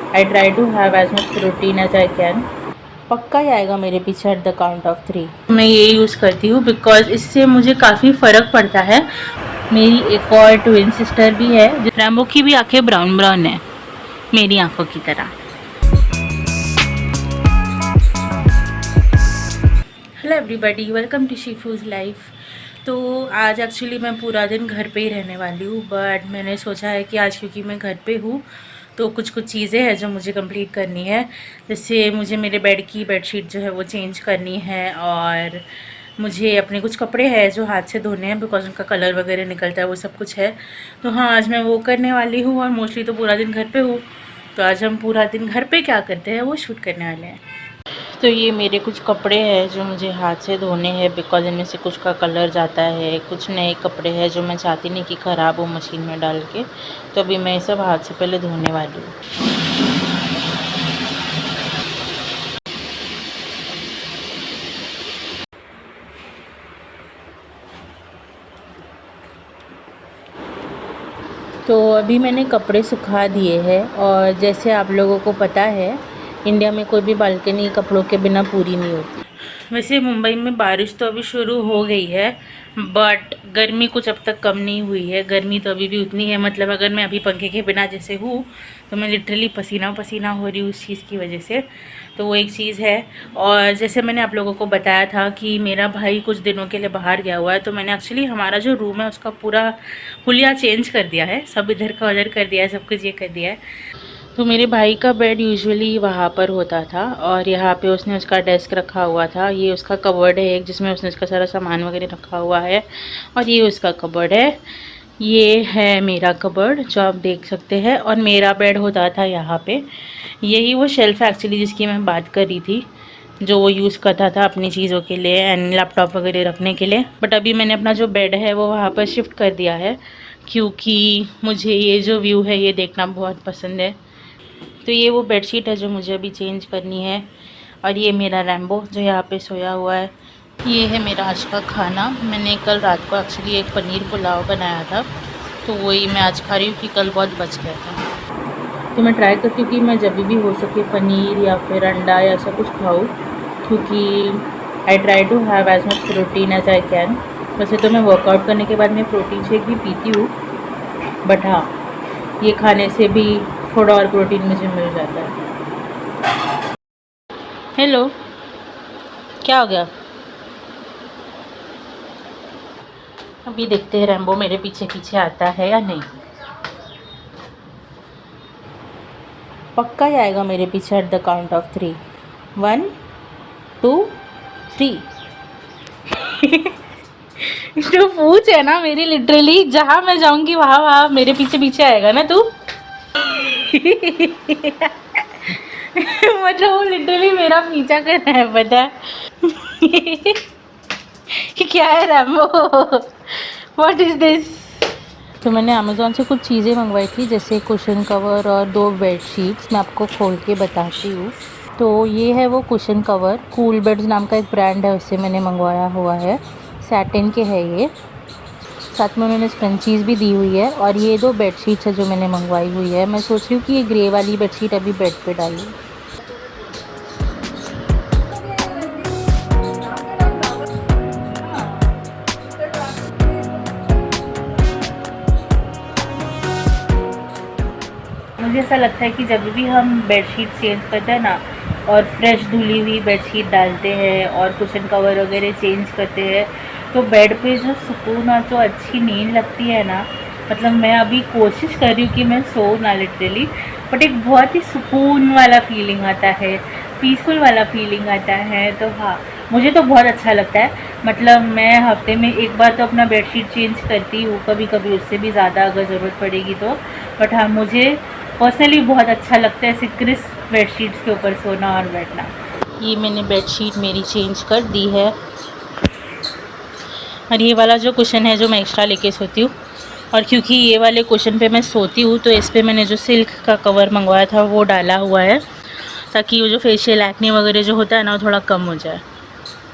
I try to have as much protein as I can. पक्का ही आएगा मेरे पीछे एट द काउंट ऑफ 3। मैं ये यूज़ करती हूँ बिकॉज इससे मुझे काफ़ी फ़र्क पड़ता है। मेरी एक और ट्विन सिस्टर भी है, रैम्बो की भी आंखें ब्राउन ब्राउन है मेरी आंखों की तरह। हेलो एवरीबॉडी, वेलकम टू शीफूज लाइफ। तो आज एक्चुअली मैं पूरा दिन घर पे ही रहने वाली हूँ, बट मैंने सोचा है कि आज क्योंकि मैं घर पे हूँ तो कुछ चीज़ें हैं जो मुझे कंप्लीट करनी है। जैसे मुझे मेरे बेड की बेडशीट जो है वो चेंज करनी है, और मुझे अपने कुछ कपड़े हैं जो हाथ से धोने हैं बिकॉज उनका कलर वगैरह निकलता है, वो सब कुछ है। तो हाँ, आज मैं वो करने वाली हूँ, और मोस्टली तो पूरा दिन घर पे हूँ। तो आज हम पूरा दिन घर पे क्या करते हैं वो शूट करने वाले हैं। तो ये मेरे कुछ कपड़े हैं जो मुझे हाथ से धोने हैं बिकॉज इनमें से कुछ का कलर जाता है। कुछ नए कपड़े हैं जो मैं चाहती नहीं कि ख़राब हो मशीन में डाल के, तो अभी मैं ये सब हाथ से पहले धोने वाली हूँ। तो अभी मैंने कपड़े सुखा दिए हैं, और जैसे आप लोगों को पता है इंडिया में कोई भी बालकनी कपड़ों के बिना पूरी नहीं होती। वैसे मुंबई में बारिश तो अभी शुरू हो गई है, बट गर्मी कुछ अब तक कम नहीं हुई है। गर्मी तो अभी भी उतनी है, मतलब अगर मैं अभी पंखे के बिना जैसे हूँ तो मैं लिटरली पसीना पसीना हो रही हूँ उस चीज़ की वजह से। तो वो एक चीज़ है। और जैसे मैंने आप लोगों को बताया था कि मेरा भाई कुछ दिनों के लिए बाहर गया हुआ है, तो मैंने एक्चुअली हमारा जो रूम है उसका पूरा हुलिया चेंज कर दिया है, सब इधर का उधर कर दिया है, सब कुछ ये कर दिया है। तो मेरे भाई का बेड यूजुअली वहाँ पर होता था, और यहाँ पे उसने उसका डेस्क रखा हुआ था। ये उसका कबर्ड है एक, जिसमें उसने उसका सारा सामान वगैरह रखा हुआ है, और ये उसका कबर्ड है। ये है मेरा कबर्ड जो आप देख सकते हैं, और मेरा बेड होता था यहाँ पे। यही वो शेल्फ है एक्चुअली जिसकी मैं बात कर रही थी, जो वो यूज़ करता था अपनी चीज़ों के लिए एंड लैपटॉप वगैरह रखने के लिए। बट अभी मैंने अपना जो बेड है वो वहाँ पर शिफ्ट कर दिया है, क्योंकि मुझे ये जो व्यू है ये देखना बहुत पसंद है। तो ये वो बेडशीट है जो मुझे अभी चेंज करनी है, और ये मेरा रैम्बो जो यहाँ पे सोया हुआ है। ये है मेरा आज का खाना। मैंने कल रात को एक्चुअली एक पनीर पुलाव बनाया था, तो वही मैं आज खा रही हूँ कि कल बहुत बच गया था। तो मैं ट्राई करती हूँ कि मैं जब भी हो सके पनीर या फिर अंडा या ऐसा कुछ खाऊँ, क्योंकि I try to have as much protein as I can. वैसे तो मैं वर्कआउट करने के बाद मैं प्रोटीन शेक भी पीती हूँ, बट हाँ, ये खाने से भी थोड़ा और प्रोटीन मुझे मिल जाता है। हेलो, क्या हो गया? अभी देखते हैं रैम्बो मेरे पीछे पीछे आता है या नहीं। पक्का ही आएगा मेरे पीछे एट द काउंट ऑफ 3। 1 2 3। जो पूछ है ना मेरी, लिटरली जहाँ मैं जाऊंगी वहाँ वहाँ मेरे पीछे पीछे आएगा ना तू। मतलब वो लिटरली मेरा पीछा कर रहा है, पता है। क्या है रैम्बो, व्हाट इज दिस? तो मैंने अमेज़ोन से कुछ चीज़ें मंगवाई थी, जैसे कुशन कवर और 2 बेड शीट्स। मैं आपको खोल के बताती हूँ। तो ये है वो कुशन कवर, कूल बेड्स नाम का एक ब्रांड है, उससे मैंने मंगवाया हुआ है। सैटिन के है ये, साथ में उन्होंने स्पंचीज़ भी दी हुई है। और ये 2 बेड शीट्स है जो मैंने मंगवाई हुई है। मैं सोच रही हूँ कि ये ग्रे वाली बेड शीट अभी बेड पे डालूँ। मुझे ऐसा लगता है कि जब भी हम बेडशीट चेंज करते हैं ना, और फ्रेश धुली हुई बेडशीट डालते हैं और कुशन कवर वगैरह चेंज करते हैं, तो बेड पे जो सुकून और जो अच्छी नींद लगती है ना, मतलब मैं अभी कोशिश कर रही हूँ कि मैं सो ना लिटरली, बट एक बहुत ही सुकून वाला फीलिंग आता है, पीसफुल वाला फीलिंग आता है। तो हाँ, मुझे तो बहुत अच्छा लगता है। मतलब मैं हफ्ते में एक बार तो अपना बेडशीट चेंज करती हूँ, कभी कभी उससे भी ज़्यादा अगर ज़रूरत पड़ेगी तो। बट हाँ, मुझे पर्सनली बहुत अच्छा लगता है ऐसे क्रिस्प बेडशीट्स के ऊपर सोना और बैठना। ये मैंने बेडशीट मेरी चेंज कर दी है, और ये वाला जो कुशन है जो मैं एक्स्ट्रा लेके सोती हूँ, और क्योंकि ये वाले कुशन पे मैं सोती हूँ तो इस पर मैंने जो सिल्क का कवर मंगवाया था वो डाला हुआ है, ताकि वो जो फेशियल एक्ने वगैरह जो होता है ना वो थोड़ा कम हो जाए।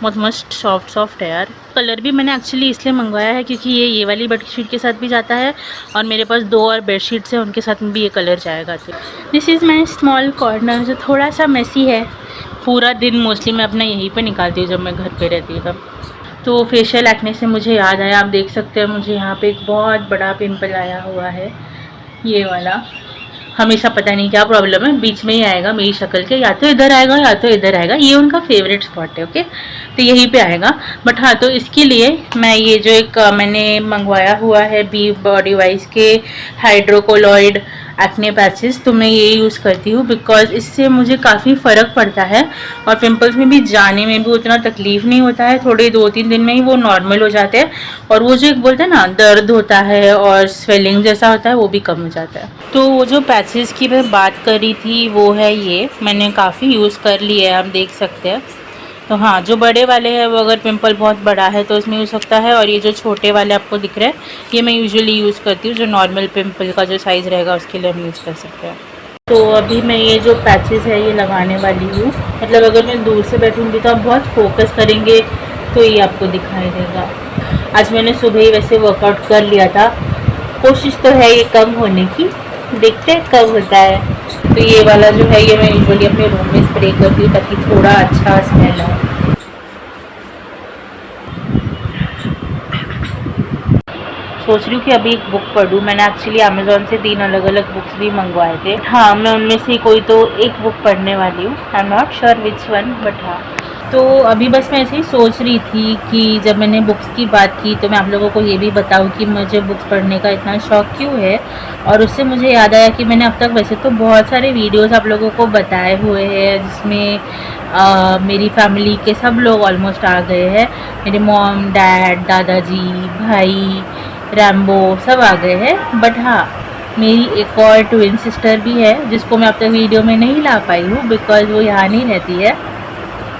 बहुत मस्त सॉफ्ट सॉफ्ट है यार। कलर भी मैंने एक्चुअली इसलिए मंगवाया है क्योंकि ये वाली बेडशीट के साथ भी जाता है और मेरे पास 2 और बेडशीट्स हैं, उनके साथ में भी ये कलर जाएगा। तो this is my small corner जो थोड़ा सा मेसी है। पूरा दिन मोस्टली मैं अपना यहीं पे निकालती हूँ जब मैं घर पे रहती हूँ तब। तो फेशियल एक्ने से मुझे याद आया, आप देख सकते हैं मुझे यहाँ पे एक बहुत बड़ा पिंपल आया हुआ है, ये वाला। हमेशा पता नहीं क्या प्रॉब्लम है, बीच में ही आएगा मेरी शक्ल के, या तो इधर आएगा या तो इधर आएगा। ये उनका फेवरेट स्पॉट है, ओके, तो यहीं पे आएगा। बट हाँ, तो इसके लिए मैं ये जो एक मैंने मंगवाया हुआ है बी बॉडी वाइज के हाइड्रोकोलॉइड एक्ने पैचेस, तो मैं ये यूज़ करती हूँ बिकॉज इससे मुझे काफ़ी फ़र्क पड़ता है और पिंपल्स में भी जाने में भी उतना तकलीफ़ नहीं होता है। थोड़े 2-3 दिन में ही वो नॉर्मल हो जाते हैं और वो जो एक बोलते हैं ना दर्द होता है और स्वेलिंग जैसा होता है वो भी कम हो जाता है। तो वो जो पैचेस की मैं बात करी थी वो है ये, मैंने काफ़ी यूज़ कर लिया है, आप देख सकते हैं। तो हाँ, जो बड़े वाले हैं वो अगर पिंपल बहुत बड़ा है तो इसमें यूज़ सकता है, और ये जो छोटे वाले आपको दिख रहे हैं ये मैं यूजुअली यूज़ करती हूँ, जो नॉर्मल पिंपल का जो साइज़ रहेगा उसके लिए हम यूज़ कर सकते हैं। तो अभी मैं ये जो पैचेस है ये लगाने वाली हूँ, मतलब अगर मैं दूर से बैठूँगी तो आप बहुत फोकस करेंगे तो ये आपको दिखाई देगा। आज मैंने सुबह ही वैसे वर्कआउट कर लिया था, कोशिश तो है ये कम होने की, देखते हैं कब होता है। तो ये वाला जो है ये मैं यूजुअली अपने रूम में स्प्रे करती हूँ ताकि थोड़ा अच्छा स्मेल आए। सोच रही हूँ कि अभी एक बुक पढ़ूँ। मैंने एक्चुअली अमेज़ॉन से 3 अलग अलग बुक्स भी मंगवाए थे। हाँ, मैं उनमें से कोई तो एक बुक पढ़ने वाली हूँ, I am not sure which one, but हाँ। तो अभी बस मैं ऐसे ही सोच रही थी कि जब मैंने बुक्स की बात की तो मैं आप लोगों को ये भी बताऊँ कि मुझे बुक्स पढ़ने का इतना शौक़ क्यों है। और उससे मुझे याद आया कि मैंने अब तक वैसे तो बहुत सारे वीडियोस आप लोगों को बताए हुए हैं जिसमें मेरी फैमिली के सब लोग ऑलमोस्ट आ गए हैं। मेरे मॉम, डैड, दादाजी, भाई, रैम्बो सब आ गए हैं। बट हाँ, मेरी एक और ट्विन सिस्टर भी है जिसको मैं अब तक वीडियो में नहीं ला पाई हूँ बिकॉज़ वो यहाँ नहीं रहती है,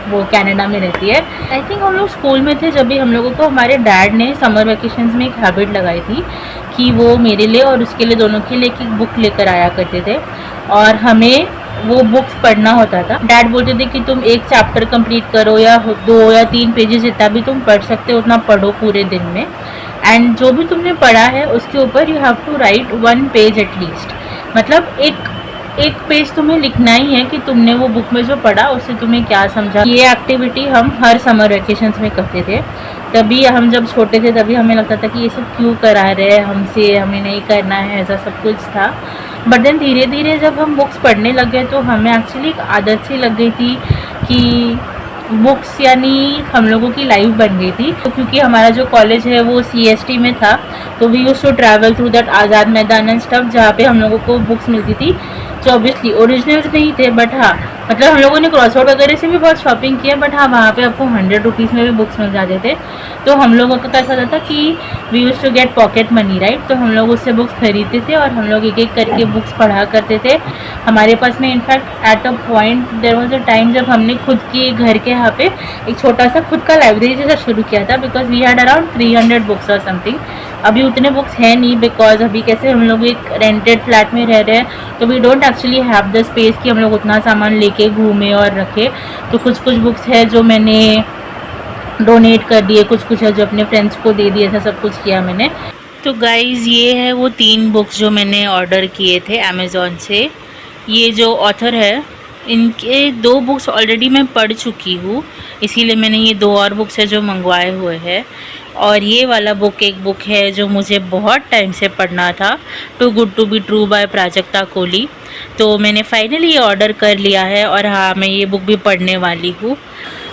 वो कनाडा में रहती है। आई थिंक हम लोग स्कूल में थे जब भी हम लोगों को हमारे डैड ने समर वेकेशंस में एक हैबिट लगाई थी कि वो मेरे लिए और उसके लिए, दोनों के लिए एक बुक लेकर आया करते थे और हमें वो बुक्स पढ़ना होता था। डैड बोलते थे कि तुम एक चैप्टर कंप्लीट करो या 2 या 3 पेजेस जितना भी तुम पढ़ सकते हो उतना पढ़ो पूरे दिन में, एंड जो भी तुमने पढ़ा है उसके ऊपर you have to write 1 page at least. मतलब एक पेज तुम्हें लिखना ही है कि तुमने वो बुक में जो पढ़ा उससे तुम्हें क्या समझा। ये एक्टिविटी हम हर समर वेकेशंस में करते थे। तभी हम जब छोटे थे तभी हमें लगता था कि ये सब क्यों करा रहे हैं हमसे, हमें नहीं करना है, ऐसा सब कुछ था। बट देन धीरे धीरे जब हम बुक्स पढ़ने लग गए तो हमें एक्चुअली एक आदत सी लग गई थी कि बुक्स यानी हम लोगों की लाइफ बन गई थी। तो क्योंकि हमारा जो कॉलेज है वो CST में था तो we used to travel through that Azad Maidan and stuff, जहाँ पे हम लोगों को बुक्स मिलती थी जो ऑब्वियसली ओरिजिनल्स नहीं थे। बट हाँ, मतलब हम लोगों ने क्रॉसवर्ड वगैरह से भी बहुत शॉपिंग किया, बट हाँ वहाँ पे आपको 100 रुपीज़ में भी बुक्स मिल जाते थे। तो हम लोगों का कैसा होता था कि we used to get pocket money, right. तो हम लोग उससे बुक्स खरीदते थे और हम लोग एक एक करके बुक्स पढ़ा करते थे। हमारे पास में in fact at a point there was a time जब हमने खुद के घर के यहाँ पे एक छोटा सा खुद का लाइब्रेरी जैसा शुरू किया था because we had around 300 books और समथिंग। अभी उतने बुक्स हैं नहीं बिकॉज अभी कैसे हम लोग एक रेंटेड फ्लैट में रह रहे हैं तो we don't actually have the space कि हम लोग उतना सामान लेके घूमें और रखें। तो कुछ बुक्स है जो मैंने डोनेट कर दिए, कुछ है जो अपने फ्रेंड्स को दे दिए, ऐसा सब कुछ किया मैंने। तो गाइज़ ये है वो 3 बुक्स जो मैंने ऑर्डर किए थे अमेज़ॉन से। ये जो ऑथर है इनके 2 बुक्स ऑलरेडी मैं पढ़ चुकी हूँ, इसीलिए मैंने ये 2 और बुक्स है जो मंगवाए हुए हैं। और ये वाला बुक एक बुक है जो मुझे बहुत टाइम से पढ़ना था, too good to be true by Prajakta Koli. तो मैंने फाइनली ये ऑर्डर कर लिया है और हाँ, मैं ये बुक भी पढ़ने वाली हूँ।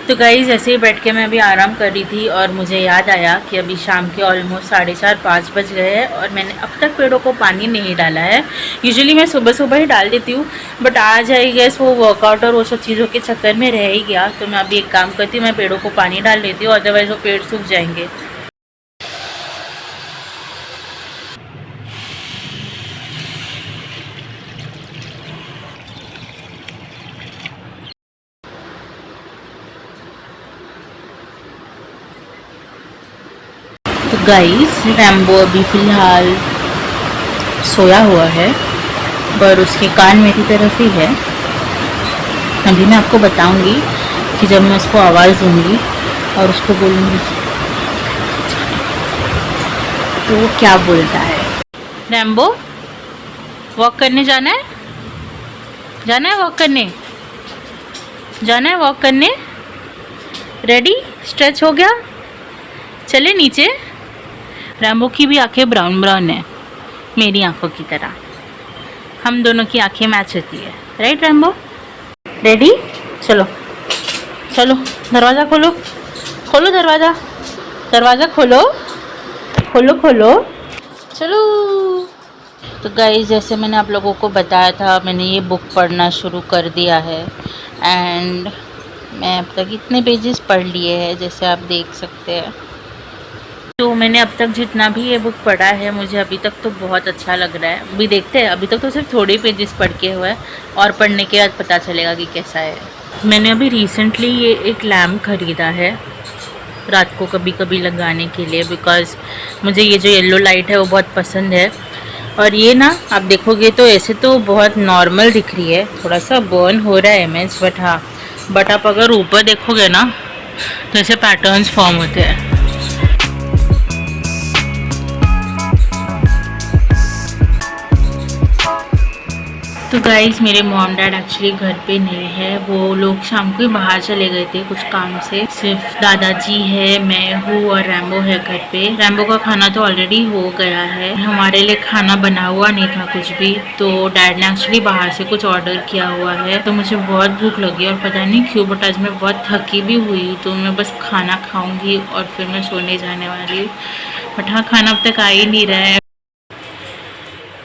तो गाइज़ ऐसे ही बैठ के मैं अभी आराम कर रही थी और मुझे याद आया कि अभी शाम के ऑलमोस्ट 4:30-5 बज गए हैं और मैंने अब तक पेड़ों को पानी नहीं डाला है। यूजुअली मैं सुबह सुबह ही डाल देती हूँ, बट आज आई गेस वो वर्कआउट और वो सब चीज़ों के चक्कर में रह ही गया। तो मैं अभी एक काम करती हूँ, मैं पेड़ों को पानी डाल देती हूँ, अदरवाइज़ वो पेड़ सूख जाएंगे। तो गाइस रैम्बो अभी फ़िलहाल सोया हुआ है पर उसके कान मेरी तरफ ही है। अभी मैं आपको बताऊंगी कि जब मैं उसको आवाज़ दूंगी और उसको बोलूँगी तो वो क्या बोलता है। रैम्बो, वॉक करने जाना है? जाना है वॉक करने? जाना है वॉक करने? रेडी? स्ट्रेच हो गया? चले नीचे। रैम्बो की भी आंखें ब्राउन ब्राउन है, मेरी आंखों की तरह। हम दोनों की आंखें मैच होती है, राइट रैम्बो? रेडी? चलो चलो, दरवाज़ा खोलो, खोलो दरवाज़ा, दरवाज़ा खोलो, खोलो खोलो, चलो। तो गाइस, जैसे मैंने आप लोगों को बताया था, मैंने ये बुक पढ़ना शुरू कर दिया है एंड मैं अब तक इतने पेजेस पढ़ लिए हैं, जैसे आप देख सकते हैं। तो मैंने अब तक जितना भी ये बुक पढ़ा है, मुझे अभी तक तो बहुत अच्छा लग रहा है। अभी देखते हैं, अभी तक तो सिर्फ थोड़े पेजेस पढ़ के हुआ है और पढ़ने के बाद पता चलेगा कि कैसा है। मैंने अभी रिसेंटली ये एक लैम्प ख़रीदा है रात को कभी कभी लगाने के लिए, बिकॉज़ मुझे ये जो येलो लाइट है वो बहुत पसंद है। और ये ना आप देखोगे तो ऐसे तो बहुत नॉर्मल दिख रही है, थोड़ा सा बर्न हो रहा है इमेज, बट हाँ, बट आप अगर ऊपर देखोगे ना तो ऐसे पैटर्न्स फॉर्म होते हैं। तो गाइज़, मेरे मॉम डैड एक्चुअली घर पे नहीं है, वो लोग शाम को ही बाहर चले गए थे कुछ काम से। सिर्फ दादाजी है, मैं हूँ और रैम्बो है घर पे। रैम्बो का खाना तो ऑलरेडी हो गया है, हमारे लिए खाना बना हुआ नहीं था कुछ भी, तो डैड ने एक्चुअली बाहर से कुछ ऑर्डर किया हुआ है। तो मुझे बहुत भूख लगी और पता नहीं क्यों, बट आज मैं बहुत थकी भी हुई, तो मैं बस खाना खाऊँगी और फिर मैं सोने जाने वाली हूँ। बट हाँ, खाना अब तक आ ही नहीं रहा है।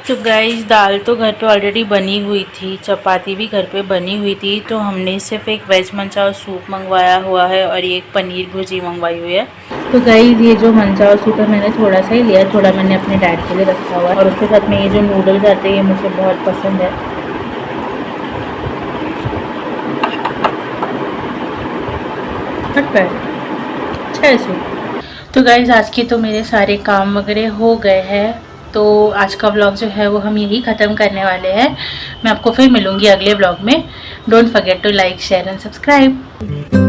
तो गाइस, दाल तो घर पे ऑलरेडी बनी हुई थी, चपाती भी घर पे बनी हुई थी, तो हमने सिर्फ एक वेज मंचाओ सूप मंगवाया हुआ है और ये एक पनीर भुजी मंगवाई हुई है। तो गाइस, ये जो मंचाओ सूप है मैंने थोड़ा सा ही लिया, थोड़ा मैंने अपने डैड के लिए रखा हुआ है, और उसके साथ में ये जो नूडल्स आते हैं ये मुझे बहुत पसंद है। अच्छा है सूप। तो गाइस, आज के तो मेरे सारे काम वगैरह हो गए हैं, तो आज का व्लॉग जो है वो हम यही ख़त्म करने वाले हैं। मैं आपको फिर मिलूँगी अगले व्लॉग में। Don't forget to like, share and subscribe.